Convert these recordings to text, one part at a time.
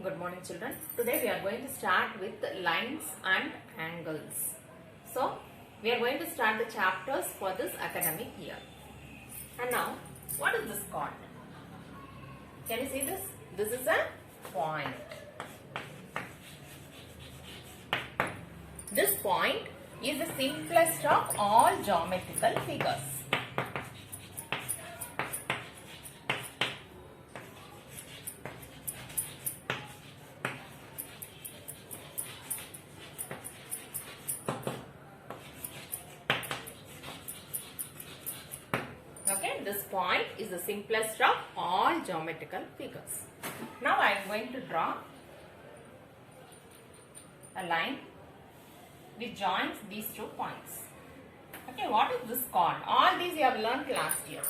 Good morning, children. Today we are going to start with lines and angles. So, we are going to start the chapters for this academic year. And now, what is this called? Can you see this? This is a point. This point is the simplest of all geometrical figures. Okay, this point is the simplest of all geometrical figures. Now I am going to draw a line which joins these 2 points. Okay, what is this called? All these you have learned last year.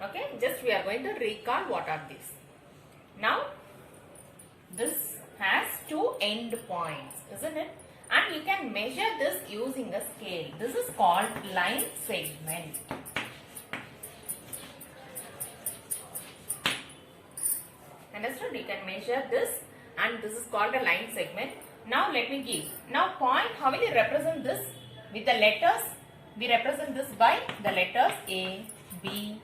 Okay, just we are going to recall what are these. Now, this has 2 end points, isn't it? And you can measure this using a scale. This is called line segment. Understood? You can measure this and this is called a line segment. Now let me give. Now point, how will you represent this? With the letters, we represent this by the letters A, B,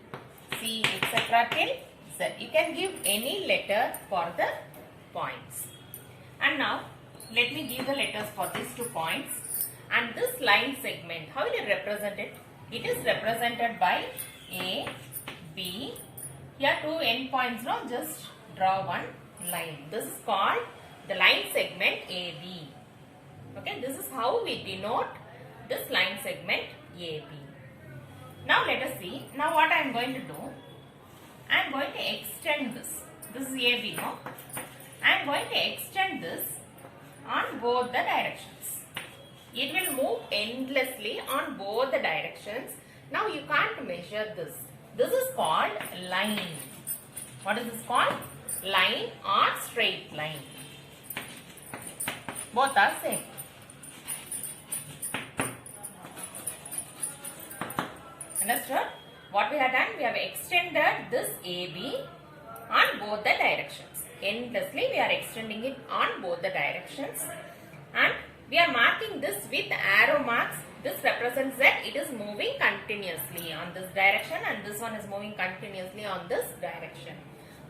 C, etc. till Z. You can give any letter for the points. And now let me give the letters for these 2 points. And this line segment, how will you represent it? It is represented by A, B. Here 2 end points, no? Just draw one line. This is called the line segment AB. Okay, this is how we denote this line segment AB. Now let us see. Now what I am going to do? I am going to extend this. This is AB, no? I am going to extend this on both the directions. It will move endlessly on both the directions. Now you can't measure this. This is called line. What is this called? Line or straight line. Both are same. Understood? What we have done? We have extended this AB on both the directions. Endlessly we are extending it on both the directions. And we are marking this with arrow marks. This represents that it is moving continuously on this direction and this one is moving continuously on this direction.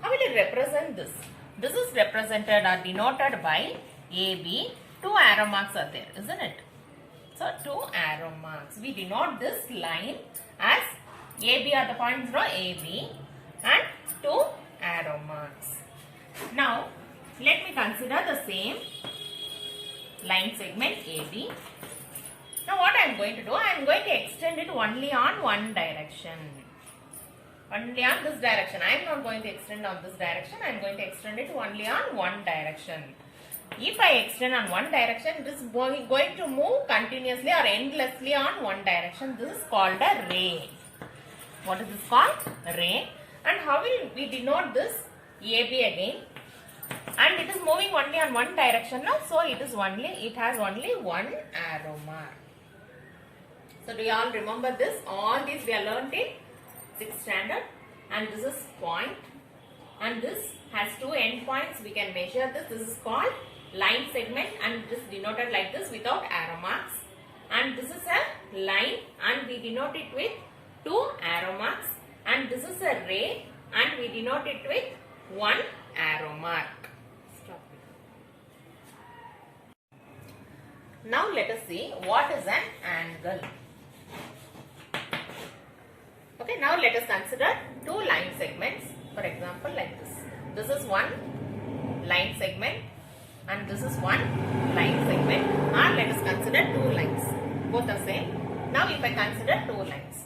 How will you represent this? This is represented or denoted by AB. 2 arrow marks are there, isn't it? So 2 arrow marks. We denote this line as AB are the points draw AB and 2 arrow marks. Now let me consider the same line segment AB. Now what I am going to do? I am going to extend it only on one direction. Only on this direction. I am not going to extend on this direction. I am going to extend it only on one direction. If I extend on one direction, it is going to move continuously or endlessly on one direction. This is called a ray. What is this called? Ray. And how will we denote this? AB again. And it is moving only on one direction now. So it has only one arrow mark. So do you all remember this? All these we are learned in 6th standard. And this is point. And this has 2 end points. We can measure this. This is called line segment and this denoted like this without arrow marks. And this is a line and we denote it with 2 arrow marks. And this is a ray and we denote it with 1 arrow mark. Stop it. Now let us see what is an angle. Okay, now let us consider 2 line segments. For example, like this. This is one line segment and this is one line segment. Or let us consider 2 lines. Both are same. Now if I consider 2 lines.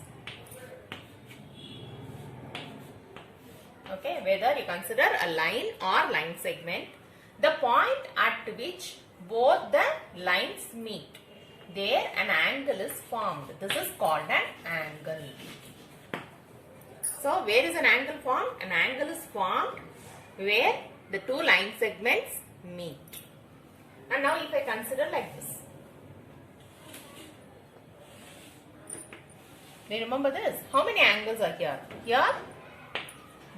Okay, whether you consider a line or line segment, the point at which both the lines meet, there an angle is formed. This is called an angle. So, where is an angle formed? An angle is formed where the 2 line segments meet. And now if I consider like this. Do you remember this? How many angles are here? Here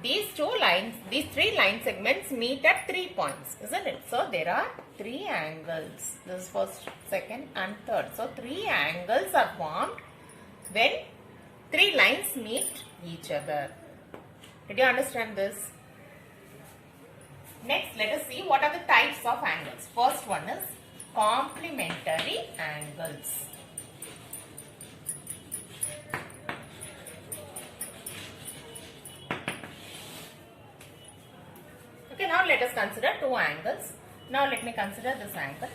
these three line segments meet at 3 points, isn't it? So there are 3 angles. This is first, second and third. So 3 angles are formed when 3 lines meet each other. Did you understand this? Next, let us see what are the types of angles. First one is complementary angles. Okay, now let us consider 2 angles. Now let me consider this angle.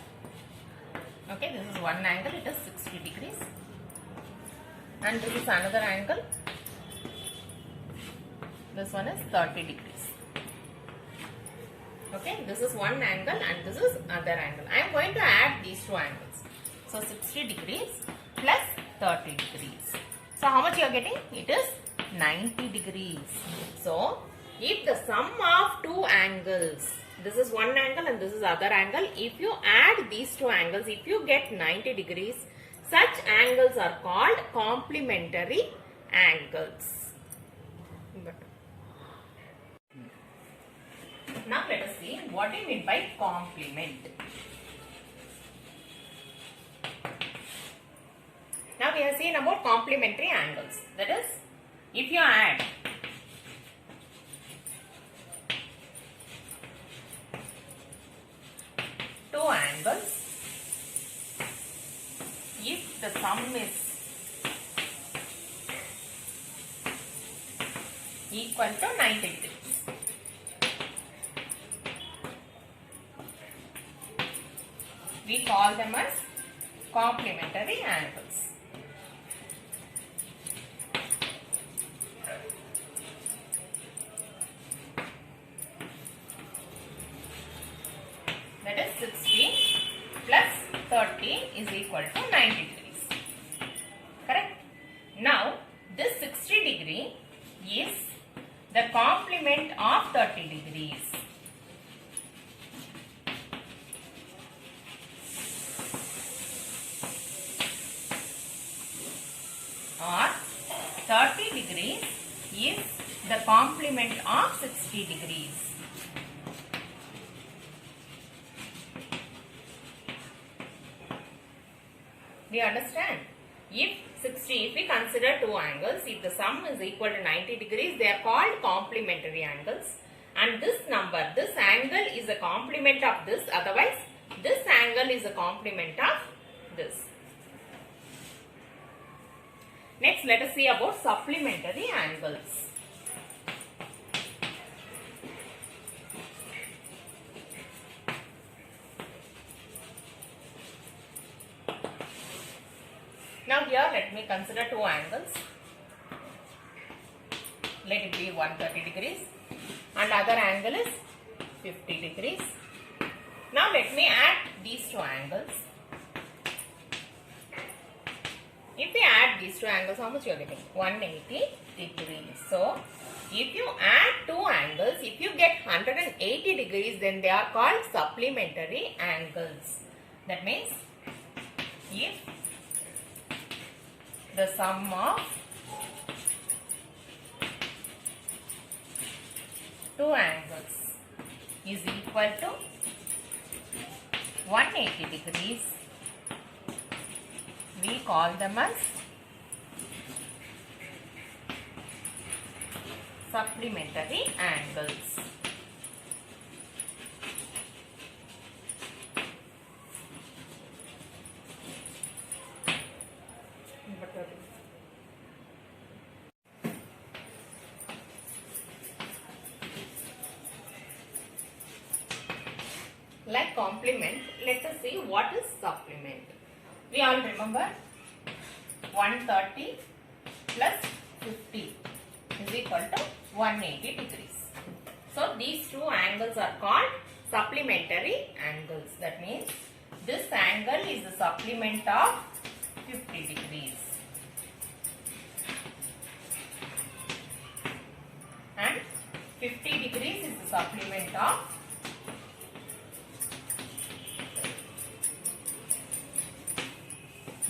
Okay, this is one angle, it is 60 degrees. And this is another angle. This one is 30 degrees. Okay, this is one angle and this is other angle. I am going to add these 2 angles. So 60 degrees plus 30 degrees. So how much you are getting? It is 90 degrees. So if the sum of 2 angles, this is one angle and this is other angle, if you add these 2 angles, if you get 90 degrees, such angles are called complementary angles. Now let us see what do you mean by complement. Now we have seen about complementary angles. That is, if you add two angles, if the sum is equal to 90 degrees, we call them as complementary angles. That is 60 plus 30 is equal to 90 degrees. Correct? Now, this 60 degree is the complement of 30 degrees. Or 30 degrees is the complement of 60 degrees. Do you understand? If we consider 2 angles, if the sum is equal to 90 degrees, they are called complementary angles. And this number, this angle is a complement of this, otherwise this angle is a complement of this. Next, let us see about supplementary angles. Now here let me consider 2 angles. Let it be 130 degrees and other angle is 50 degrees. Now let me add these 2 angles. If we add these 2 angles, how much you are getting? 180 degrees. So if you add 2 angles, if you get 180 degrees, then they are called supplementary angles. That means if the sum of 2 angles is equal to 180 degrees, we call them as supplementary angles. Like complement, let us see what is supplement. We all remember 130 plus 50 is equal to 180 degrees. So these 2 angles are called supplementary angles. That means this angle is the supplement of 50 degrees. And 50 degrees is the supplement of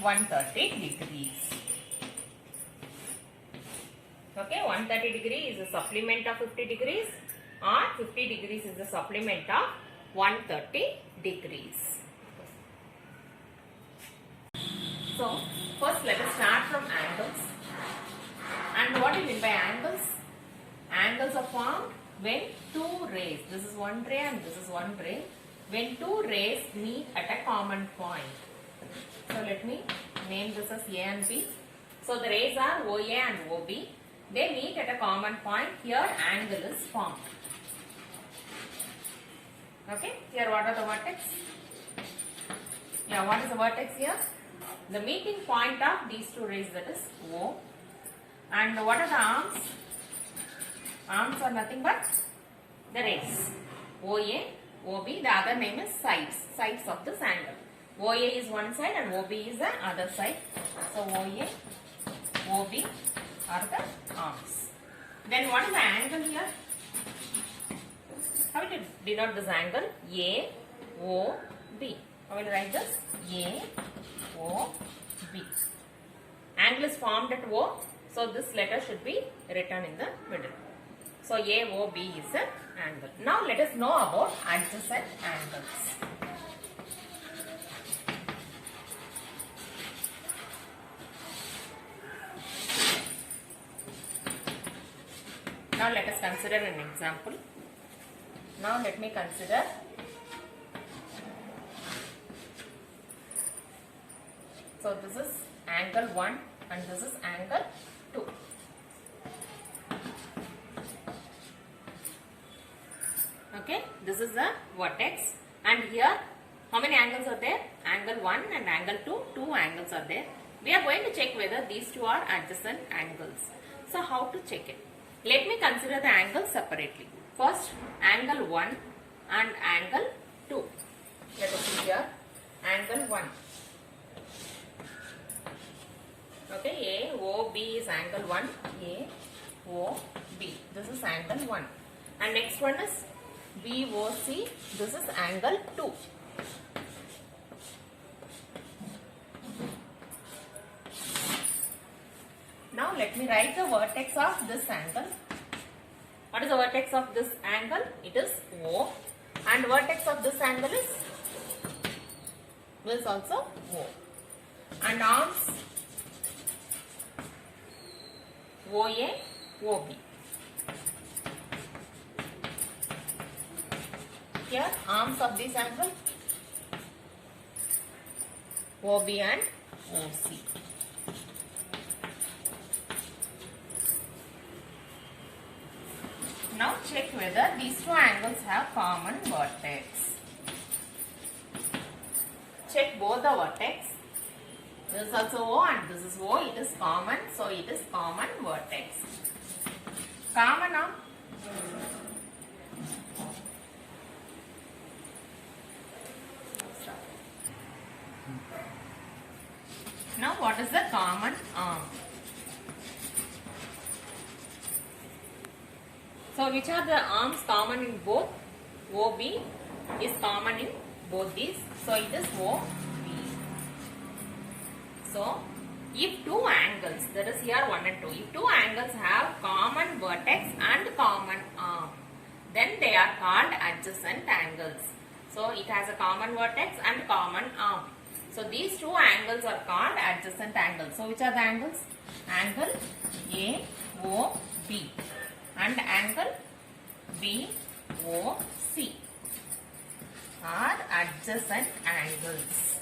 130 degrees. Okay, 130 degree is the supplement of 50 degrees or 50 degrees is the supplement of 130 degrees. So, first let us start from angles. And what do you mean by angles? Angles are formed when two rays, this is one ray and this is one ray, when two rays meet at a common point. So let me name this as A and B. So the rays are OA and OB. They meet at a common point. Here angle is formed. Okay, here what are the vertex? Yeah, what is the vertex here? The meeting point of these two rays, that is O. And what are the arms? Arms are nothing but the rays. OA, OB, the other name is sides. Sides of this angle. OA is one side and OB is the other side. So OA, OB are the arms. Then what is the angle here? How will you denote this angle? A, O, B. How will you write this? A, O, B. Angle is formed at O. So this letter should be written in the middle. So AOB is an angle. Now let us know about adjacent angles. Now let us consider an example. Now let me consider so this is angle 1 and this is angle 2. Okay, this is the vertex and here how many angles are there? Angle 1 and angle 2, two angles are there. We are going to check whether these two are adjacent angles. So how to check it? Let me consider the angles separately. First angle 1 and angle 2. Let us see here angle 1. Okay, AOB is angle 1. AOB. This is angle 1. And next one is BOC. This is angle 2. Now let me write the vertex of this angle. What is the vertex of this angle? It is O. And vertex of this angle is also O. And arms OA, OB. Here arms of this angle OB and OC. Now check whether these two angles have common vertex. Check both the vertex. This is also O and this is O. It is common. So it is common vertex. Common now. Now what is the common arm? So which are the arms common in both? OB is common in both these. So it is OB. So if two angles, that is here 1 and 2, if two angles have common vertex and common arm, then they are called adjacent angles. So it has a common vertex and common arm. So these two angles are called adjacent angles. So which are the angles? Angle AOB and angle BOC are adjacent angles.